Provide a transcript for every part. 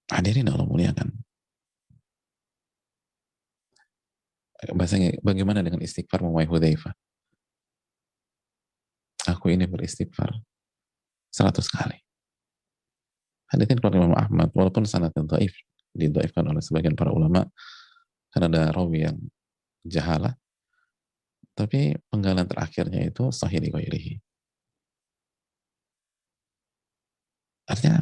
Hadirin Allah muliakan. Bahasanya bagaimana dengan istighfar memulai Hudzaifah? Aku ini beristighfar 100 kali. Hadirin keluarga Imam Ahmad, walaupun sanadnya dhaif, didhaifkan oleh sebagian para ulama karena ada rawi yang jahalah, tapi penggalan terakhirnya itu sahih li ghairihi. Artinya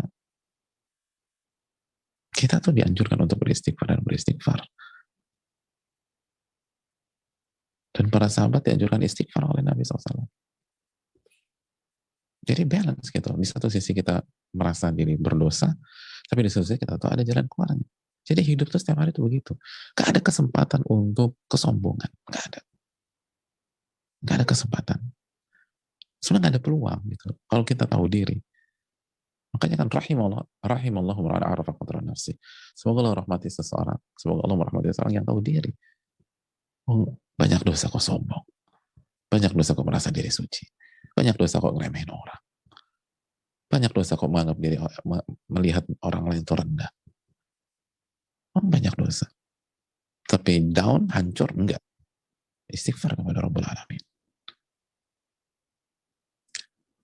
kita tuh dianjurkan untuk beristighfar dan beristighfar. Dan para sahabat dianjurkan istighfar oleh Nabi SAW. Jadi balance gitu. Di satu sisi kita merasa diri berdosa, tapi di satu sisi kita tahu ada jalan keluarnya. Jadi hidup tuh setiap hari tuh begitu. Gak ada kesempatan untuk kesombongan. Gak ada. Gak ada kesempatan. Sebenarnya gak ada peluang gitu. Kalau kita tahu diri. Makanya kan rahimallahu man arafa qadra nafsi. Semoga Allah rahmati seseorang. Semoga Allah merahmati seseorang yang tahu diri. Oh, banyak dosa kok sombong. Banyak dosa kok merasa diri suci. Banyak dosa kok ngeremehin orang. Banyak dosa kok menganggap diri, melihat orang lain itu rendah. Banyak dosa. Tapi down, hancur, enggak. Istighfar kepada Rabbul Alamin.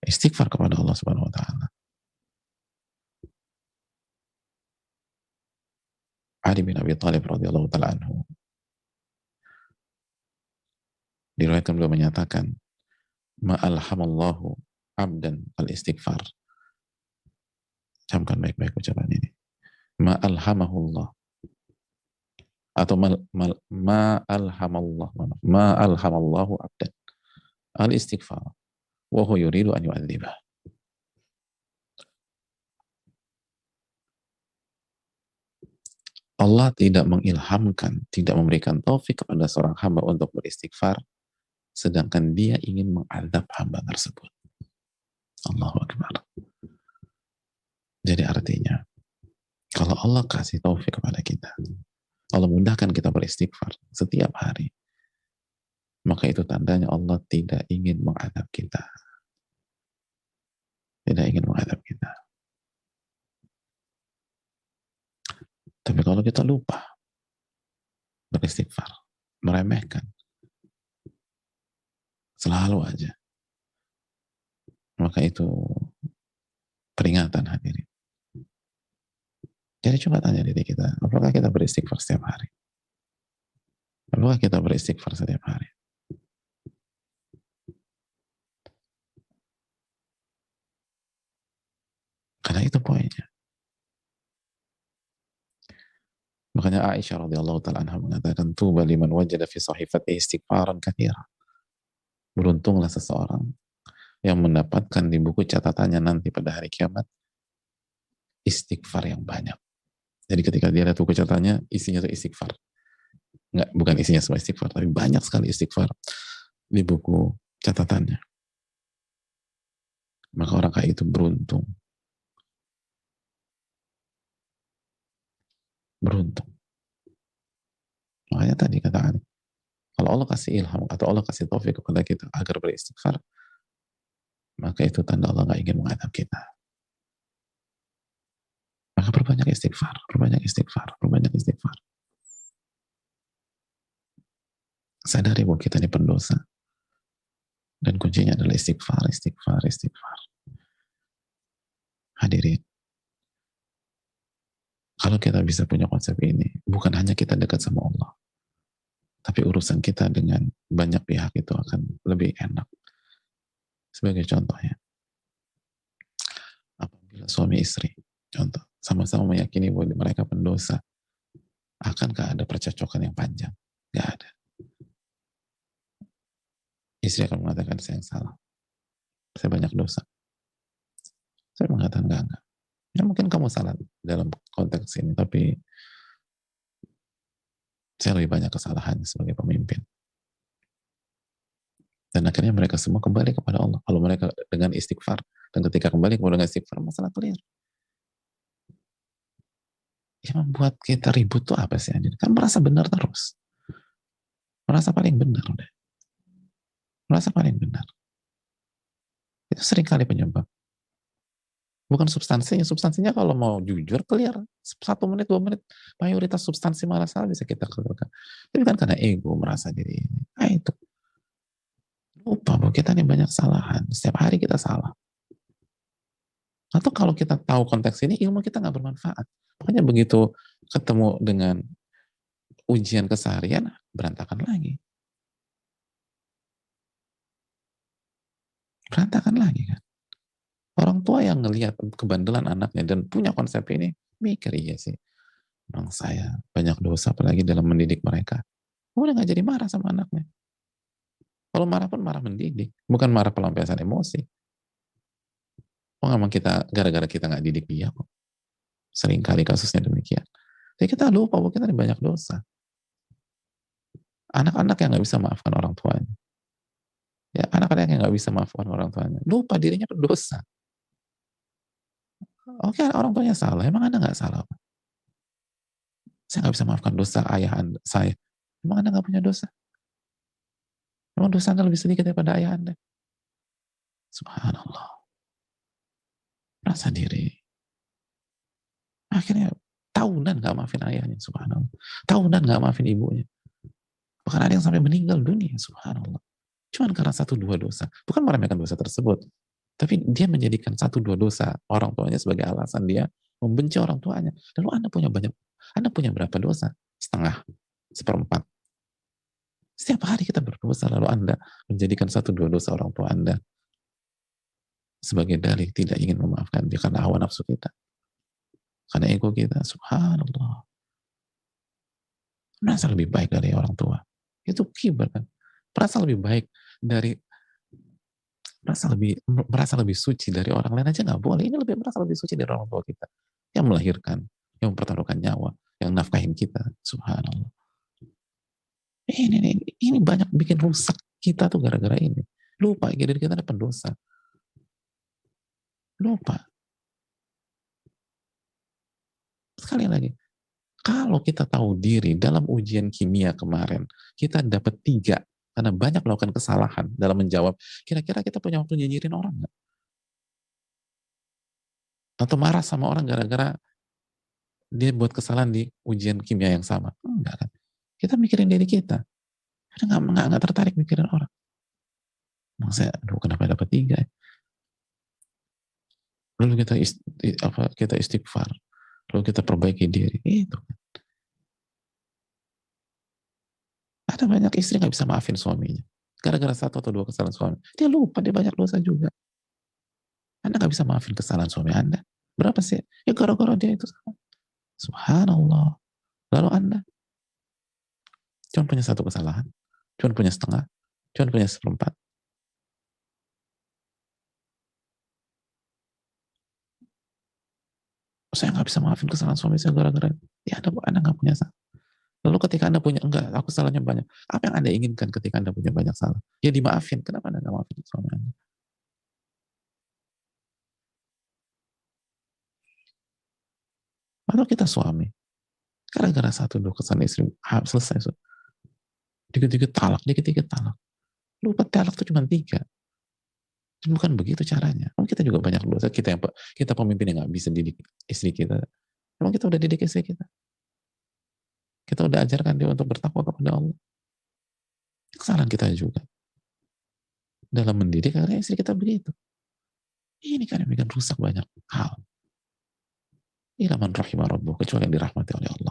Istighfar kepada Allah Subhanahu wa taala. Ali bin Abi Thalib radhiyallahu taala anhu, diriwayatkan beliau menyatakan, "Ma alhamallahu abdan al-istighfar." Camkan baik-baik ucapan ini. Ma alhamahullah atau ma alhamallahu abdan al-istighfar wa huwa yuridu an yu'adzibah. Allah tidak mengilhamkan, tidak memberikan taufik kepada seorang hamba untuk beristighfar, sedangkan dia ingin mengadab hamba tersebut. Allahu Akbar. Jadi artinya, kalau Allah kasih taufik kepada kita, Allah mudahkan kita beristighfar setiap hari, maka itu tandanya Allah tidak ingin mengadab kita. Tidak ingin mengadab kita. Tapi kalau kita lupa beristighfar, meremehkan, selalu aja, maka itu peringatan hadirin. Jadi coba tanya diri kita, apakah kita beristighfar setiap hari? Apakah kita beristighfar setiap hari? Karena itu poinnya. Makanya Aisyah radhiyallahu taala anha mengatakan, tuba liman wajada fi sahifati istighfaran katsira. Beruntunglah seseorang yang mendapatkan di buku catatannya nanti pada hari kiamat istighfar yang banyak. Jadi ketika dia lihat buku catatannya, isinya itu istighfar. Enggak, bukan isinya semua istighfar, tapi banyak sekali istighfar di buku catatannya. Maka orang kayak itu beruntung. Beruntung. Makanya tadi katakan, kalau Allah kasih ilham atau Allah kasih taufik kepada kita agar beristighfar, maka itu tanda Allah gak ingin mengadab kita. Maka perbanyak istighfar, perbanyak istighfar, perbanyak istighfar. Sadari bahwa kita ini pendosa. Dan kuncinya adalah istighfar, istighfar, istighfar. Hadirin, kalau kita bisa punya konsep ini, bukan hanya kita dekat sama Allah, tapi urusan kita dengan banyak pihak itu akan lebih enak. Sebagai contohnya, apabila suami istri, contoh, sama-sama meyakini bahwa mereka pendosa, akankah ada percocokan yang panjang? Gak ada. Istri akan mengatakan, saya yang salah. Saya banyak dosa. Saya mengatakan, enggak. Ya mungkin kamu salah dalam konteks ini, tapi saya lebih banyak kesalahan sebagai pemimpin. Dan akhirnya mereka semua kembali kepada Allah. Kalau mereka dengan istighfar, dan ketika kembali kepada istighfar, masalah clear. Yang membuat kita ribut tuh apa sih? Kan merasa benar terus. Merasa paling benar udah. Merasa paling benar. Itu seringkali penyebab. Bukan substansinya. Substansinya kalau mau jujur, clear. 1 menit, 2 menit. Mayoritas substansi masalah bisa kita keluarkan. Tapi kan karena ego, merasa diri ini. Nah itu. Lupa bahwa kita ini banyak kesalahan. Setiap hari kita salah. Atau kalau kita tahu konteks ini, ilmu kita nggak bermanfaat. Pokoknya begitu ketemu dengan ujian keseharian, berantakan lagi. Berantakan lagi kan. Orang tua yang ngelihat kebandelan anaknya dan punya konsep ini, mikir iya sih. Memang saya banyak dosa apalagi dalam mendidik mereka. Udah nggak jadi marah sama anaknya. Kalau marah pun marah mendidik, bukan marah pelampiasan emosi. Oh, memang kita gara-gara kita nggak didik dia kok. Seringkali kasusnya demikian. Jadi kita lupa bahwa kita ada banyak dosa. Anak-anak yang nggak bisa maafkan orang tuanya. Ya, anak-anak yang nggak bisa maafkan orang tuanya. Lupa dirinya berdosa. Oke, orang tuanya salah. Emang Anda nggak salah? Saya nggak bisa maafkan dosa ayah anda, saya. Emang Anda nggak punya dosa? Emang dosa Anda lebih sedikit daripada ayah Anda? Subhanallah. Rasa diri. Akhirnya tahunan nggak maafin ayahnya. Subhanallah. Tahunan nggak maafin ibunya. Bahkan ada yang sampai meninggal dunia. Subhanallah. Cuman karena 1-2 dosa. Bukan meremehkan dosa tersebut. Tapi dia menjadikan 1-2 dosa orang tuanya sebagai alasan dia membenci orang tuanya. Lalu Anda punya banyak, Anda punya berapa dosa? Setengah, seperempat. Setiap hari kita berdosa, lalu Anda menjadikan 1-2 dosa orang tua Anda sebagai dalih tidak ingin memaafkan dia karena hawa nafsu kita. Karena ego kita, subhanallah. Merasa lebih baik dari orang tua. Itu kibar kan. Dari merasa lebih suci dari orang lain aja nggak boleh. Ini merasa lebih suci dari orang tua kita yang melahirkan, yang mempertaruhkan nyawa, yang nafkahin kita. Subhanallah. Ini banyak bikin rusak kita tuh gara-gara ini. Lupa diri kita ada pendosa. Lupa. Sekali lagi, kalau kita tahu diri dalam ujian kimia kemarin, kita dapat 3 karena banyak melakukan kesalahan dalam menjawab, kira-kira kita punya waktu nyinyirin orang nggak? Atau marah sama orang gara-gara dia buat kesalahan di ujian kimia yang sama? Enggak kan? Kita mikirin diri kita. Kita nggak tertarik mikirin orang. Maksudnya, aduh kenapa dapat 3? Lalu kita istighfar. Lalu kita perbaiki diri. Itu. Ada banyak istri nggak bisa maafin suaminya. Gara-gara 1 atau 2 kesalahan suami. Dia lupa, dia banyak dosa juga. Anda nggak bisa maafin kesalahan suami Anda. Berapa sih? Ya gara-gara dia itu salah. Subhanallah. Lalu Anda cuma punya 1 kesalahan. Cuma punya setengah. Cuma punya seperempat. Saya nggak bisa maafin kesalahan suami saya gara-gara ya Anda nggak punya salah. Lalu ketika Anda punya, enggak, aku salahnya banyak. Apa yang Anda inginkan ketika Anda punya banyak salah? Ya dimaafin. Kenapa Anda nggak maafin suami Anda? Atau kita suami. Gara-gara 1-2 kesalahan istri, selesai. Dikit-dikit talak, dikit-dikit talak. Lupa talak itu cuma 3. Bukan begitu caranya. Emang kita juga banyak dosa. Kita pemimpin yang nggak bisa didik istri kita. Emang kita udah didik istri kita. Kita udah ajarkan dia untuk bertakwa kepada Allah. Kesalahan kita juga. Dalam mendidik, karena istri kita begitu. Ini kan yang bikin rusak banyak hal. Ila man rahimah rabbuh, kecuali yang dirahmati oleh Allah.